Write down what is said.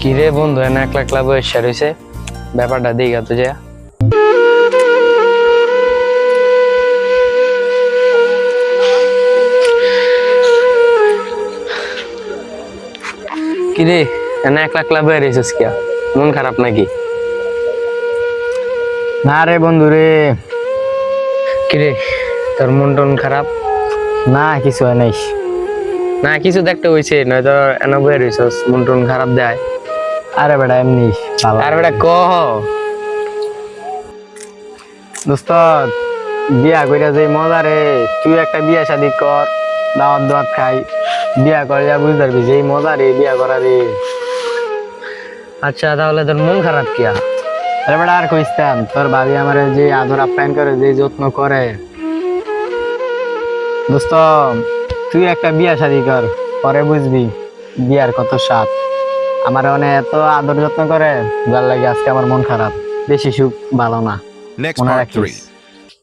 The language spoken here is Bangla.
কিরে বন্ধু এনে একলা একলা বসে রয়েছে ব্যাপারটা দিঘা তো যা কিরে এনে একলা একলা বসে রয়েছিস কি মন খারাপ নাকি? না রে বন্ধু রে, কিরে তোর মন টন খারাপ? না কিছু হয় নাই। না কিছু দেখতে হয়েছে নয়তো এনে বসে রয়েছিস মন টন খারাপ দেয়। আরে বেটা এমনি ভালো। আর বেটা কহ দোস্ত বিয়া কইরা যে মজা রে, তুই একটা বিয়া শাদি কর, দাওয়াত দাওয়াত খাই, বিয়া করে যা বুঝতে পারবি যে মজা রে বিয়া করা রে। আচ্ছা তাহলে তোর মন খারাপ কি? আরে বেটা আর কইস্তাম, তোর ভাবি আমার যে আদর আপ্যায়ন করে, যে যত্ন করে। দোস্ত তুই একটা বিয়া শাদি কর, পরে বুঝবি বিয়ার কত স্বাদ। আমার অনেক এত আদর যত্ন করে, যার লাগে আজকে আমার মন খারাপ। বেশি সুখ ভালো না, Next মনে part রাখিস। 3.